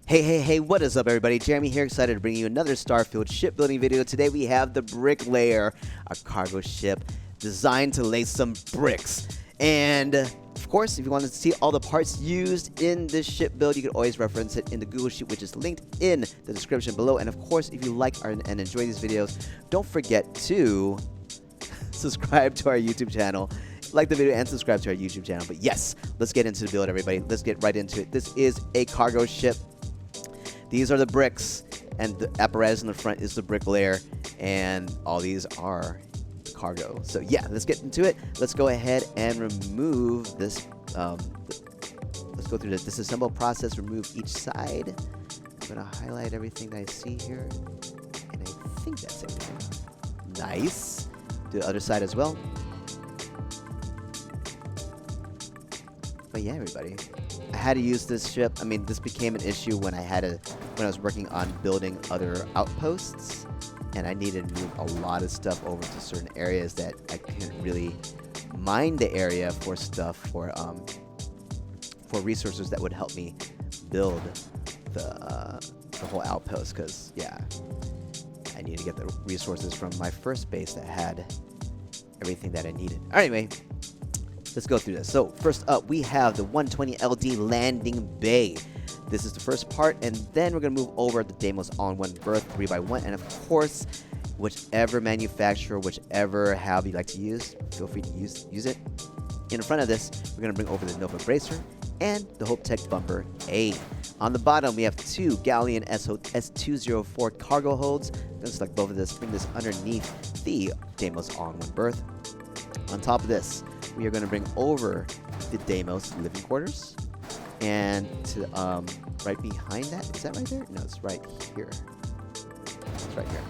Hey, what is up, everybody? Jeremy here, excited to bring you another Starfield shipbuilding video. Today we have the Bricklayer, a cargo ship designed to lay some bricks. And, of course, if you want to see all the parts used in this ship build, you can always reference it in the Google Sheet, which is linked in the description below. And, of course, if you like and enjoy these videos, don't forget to subscribe to our YouTube channel. Like the video and subscribe to our YouTube channel. But yes, let's get into the build, everybody. Let's get right into it. This is a cargo ship. These are the bricks, and the apparatus in the front is the bricklayer, and all these are cargo. So yeah, let's get into it. Let's go ahead and remove this. Let's go through the disassemble process, remove each side. I'm going to highlight everything that I see here, and I think that's it. Nice. Do the other side as well. But yeah, everybody, I had to use this ship. I mean, this became an issue when I was working on building other outposts, and I needed to move a lot of stuff over to certain areas that I couldn't really mine the area for stuff for resources that would help me build the whole outpost. Because yeah, I needed to get the resources from my first base that had everything that I needed. Anyway. Let's go through this. So first up, we have the 120 LD landing bay. This is the first part, and then we're going to move over the Deimos all-in-one berth 3x1, and of course, whichever manufacturer, whichever however you like to use, feel free to use it. In front of this, we're going to bring over the Nova bracer and the Hope Tech bumper A. On the bottom, we have two Galleon S204 cargo holds. I'm going to select both of this, bring this underneath the Deimos all-in-one berth. On top of this, we are going to bring over the Deimos living quarters, and to right behind that, is that right there? No, it's right here. It's right here.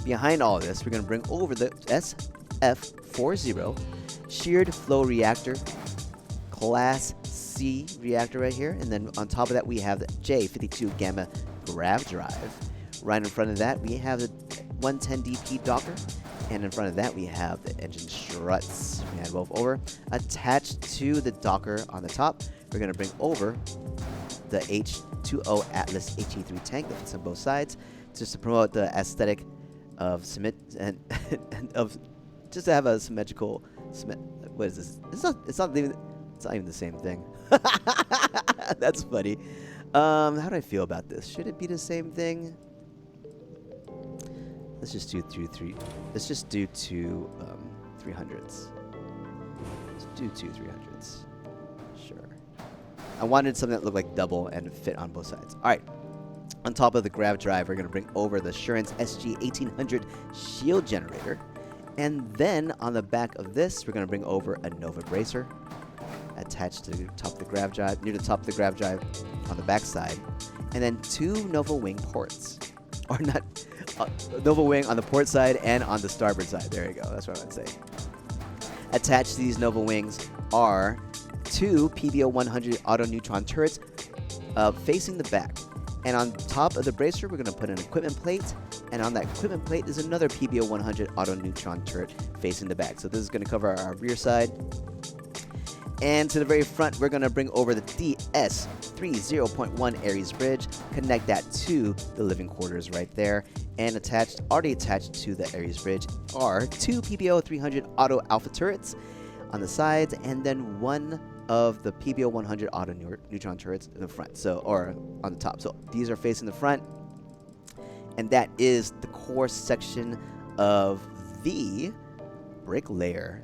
Behind all of this, we're going to bring over the SF40 sheared flow reactor, Class C reactor right here, and then on top of that, we have the J52 Gamma grav drive. Right in front of that, we have the 110DP docker. And in front of that, we have the engine struts. We hand both over. Attached to the docker on the top, we're going to bring over the H2O Atlas HE3 tank that fits on both sides, just to promote the aesthetic of cement and of just to have a symmetrical. What is this? It's not even the same thing. That's funny. How do I feel about this? Should it be the same thing? Let's just do Let's just do two 300s. Let's do two 300s. Sure. I wanted something that looked like double and fit on both sides. All right. On top of the grav drive, we're going to bring over the Assurance SG1800 shield generator. And then on the back of this, we're going to bring over a Nova bracer attached to the top of the grav drive, near the top of the grav drive on the back side. And then two Nova wing ports. Or not. Nova wing on the port side and on the starboard side. There you go. That's what I would say. Attached to these Nova wings are two PBO 100 auto neutron turrets facing the back. And on top of the bracer, we're going to put an equipment plate. And on that equipment plate is another PBO 100 auto neutron turret facing the back. So this is going to cover our rear side. And to the very front, we're going to bring over the DS30.1 Ares bridge, connect that to the living quarters right there, and already attached to the Ares bridge are two PBO 300 auto alpha turrets on the sides, and then one of the PBO 100 auto neutron turrets in the front, or on the top. So these are facing the front, and that is the core section of the Bricklayer.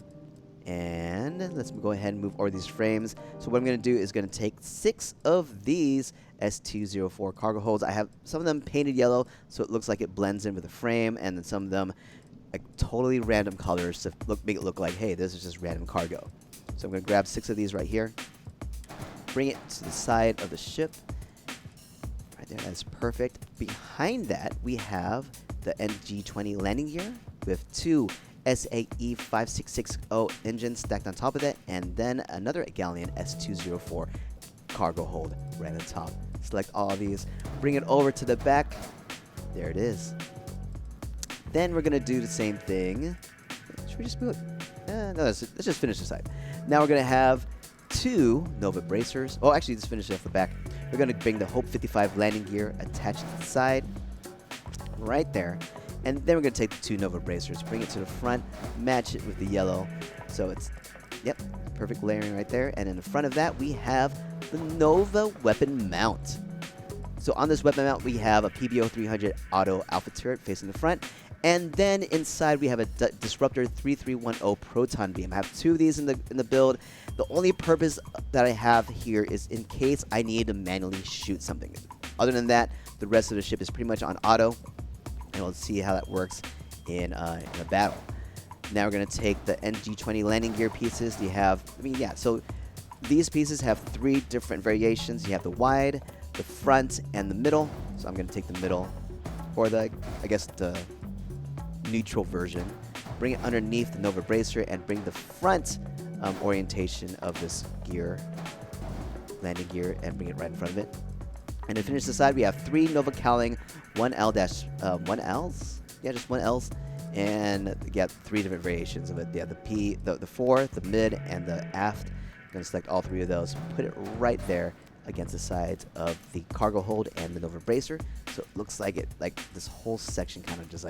And let's go ahead and move over these frames. So what I'm going to do is going to take 6 of these S204 cargo holds. I have some of them painted yellow, so it looks like it blends in with the frame, and then some of them like totally random colors to make it look like, hey, this is just random cargo. So I'm going to grab 6 of these right here, bring it to the side of the ship. Right there, that's perfect. Behind that, we have the NG-20 landing gear with 2 SAE 5660 engines stacked on top of it, and then another Galleon S204 cargo hold right on top. Select all of these, bring it over to the back. There it is. Then we're going to do the same thing. Should we just move it? No, let's just finish this side. Now we're going to have 2 Nova bracers. Oh, actually, let's finish it off the back. We're we're going to bring the Hope 55 landing gear attached to the side, right there. And then we're going to take the 2 Nova bracers, bring it to the front, match it with the yellow. So it's, yep, perfect layering right there. And in the front of that, we have the Nova weapon mount. So on this weapon mount, we have a PBO 300 auto alpha turret facing the front. And then inside, we have a Disruptor 3310 proton beam. I have 2 of these in the build. The only purpose that I have here is in case I need to manually shoot something. Other than that, the rest of the ship is pretty much on auto. And we'll see how that works in a battle. Now we're going to take the NG-20 landing gear pieces. You have, so these pieces have 3 different variations. You have the wide, the front, and the middle. So I'm going to take the middle, or the neutral version. Bring it underneath the Nova bracer and bring the front orientation of this gear, landing gear, and bring it right in front of it. And to finish the side, we have 3 Nova Cowling 1Ls. Yeah, just 1Ls. And you got 3 different variations of it. Yeah, the fore, the mid, and the aft. I'm going to select all 3 of those. Put it right there against the sides of the cargo hold and the Nova bracer. So it looks like this whole section kind of just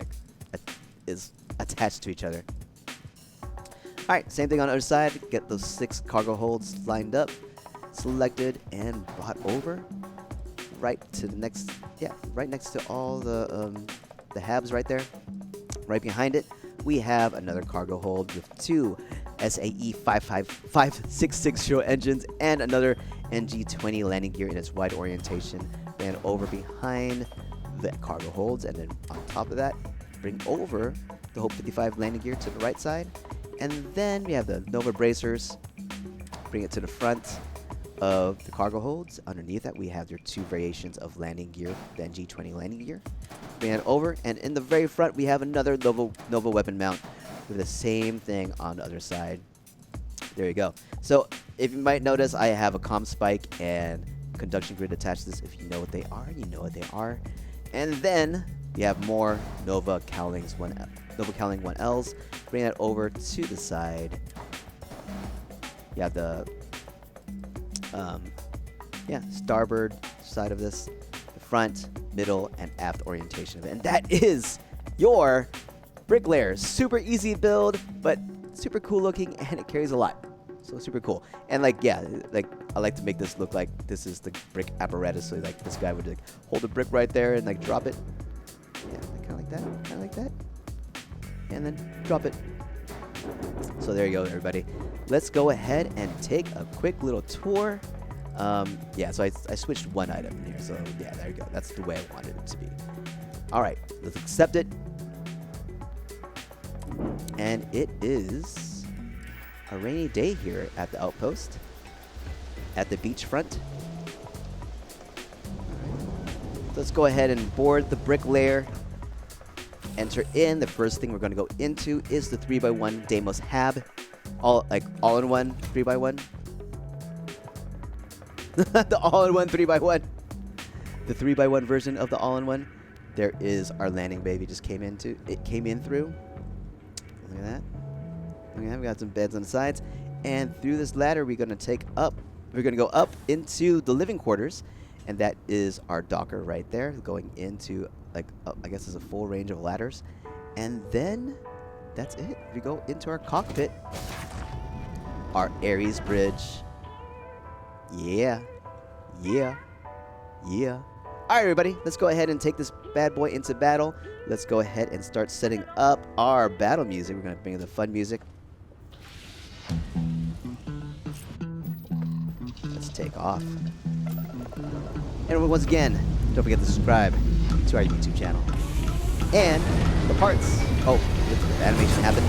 is attached to each other. Alright, same thing on the other side. Get those 6 cargo holds lined up, selected, and brought over. Right to the next, right next to all the habs right there. Right behind it, we have another cargo hold with 2 SAE 56566 engines and another NG-20 landing gear in its wide orientation. Ran over behind the cargo holds, and then on top of that, bring over the Hope 55 landing gear to the right side. And then we have the Nova bracers. Bring it to the front of the cargo holds. Underneath that, we have your 2 variations of landing gear, the NG-20 landing gear. Bring it over, and in the very front, we have another Nova weapon mount with the same thing on the other side. There you go. So if you might notice, I have a comm spike and conduction grid attached to this. If you know what they are, you know what they are. And then we have more Nova Cowling 1Ls. Bring that over to the side. You have the starboard side of this, the front, middle, and aft orientation of it. And that is your Bricklayer. Super easy build, but super cool looking, and it carries a lot. So super cool. And I like to make this look like this is the brick apparatus. So this guy would hold the brick right there and drop it. Yeah, kind of like that. And then drop it. So there you go, everybody. Let's go ahead and take a quick little tour. So I switched one item in here. So yeah, there you go. That's the way I wanted it to be. All right, let's accept it. And it is a rainy day here at the outpost, at the beachfront. Let's go ahead and board the Bricklayer. Enter in. The first thing we're going to go into is the 3x1 Deimos Hab. All-in-one 3x1. The all-in-one 3x1. The 3x1 version of the all-in-one. There is our landing baby. Just came in through. Look at that. We got some beds on the sides. And through this ladder, we're going to go up into the living quarters. And that is our docker right there, going into, I guess it's a full range of ladders. And then, that's it. We go into our cockpit. Our Ares bridge. Yeah. Alright, everybody, let's go ahead and take this bad boy into battle. Let's go ahead and start setting up our battle music. We're going to bring in the fun music. Let's take off. And once again, don't forget to subscribe to our YouTube channel. And the parts. Oh, the animation happened.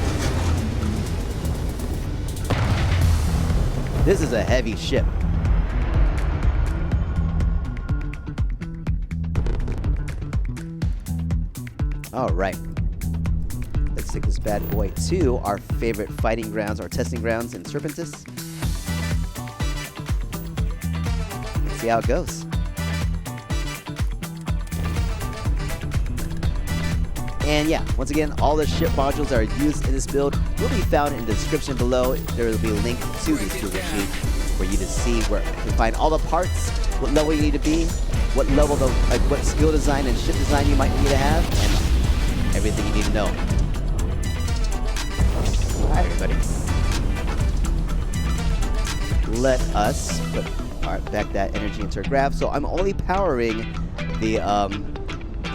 This is a heavy ship. All right. Let's take this bad boy to our favorite fighting grounds, our testing grounds in Serpentis. Let's see how it goes. And yeah, once again, all the ship modules that are used in this build will be found in the description below. There will be a link to this Google Sheet for you to see where you can find all the parts, what level you need to be, what level like what skill design and ship design you might need to have, and everything you need to know. Alright, everybody. Let us put back that energy into our graph. So I'm only powering the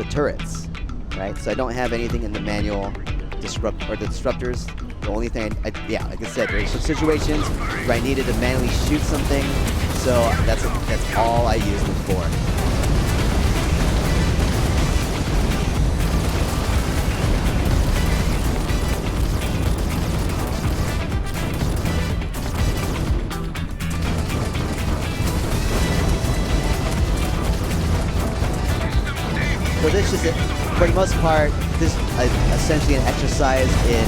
turrets, right? So I don't have anything in the manual disruptors. The only thing, yeah, like I said, there's some situations where I needed to manually shoot something, so that's all I used them for. So this is, for the most part, this is essentially an exercise in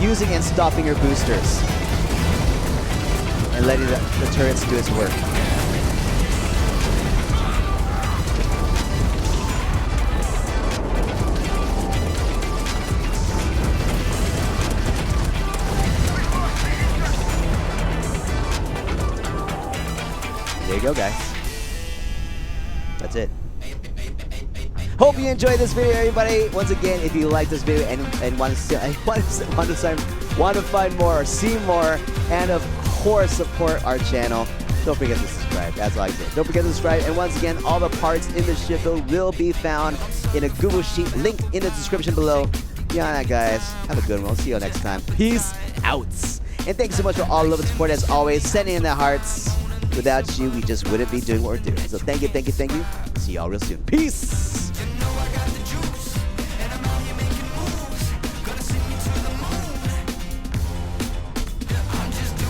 using and stopping your boosters and letting the turrets do its work. There you go, guys. That's it. Hope you enjoyed this video, everybody. Once again, if you like this video and want to find more, see more, and of course support our channel, don't forget to subscribe. That's all I say. Don't forget to subscribe. And once again, all the parts in the ship build will be found in a Google Sheet linked in the description below. Beyond that, guys, have a good one. We'll see you next time. Peace out. And thanks so much for all the love and support as always. Sending in the hearts. Without you, we just wouldn't be doing what we're doing. So thank you, thank you, thank you. See y'all real soon. Peace.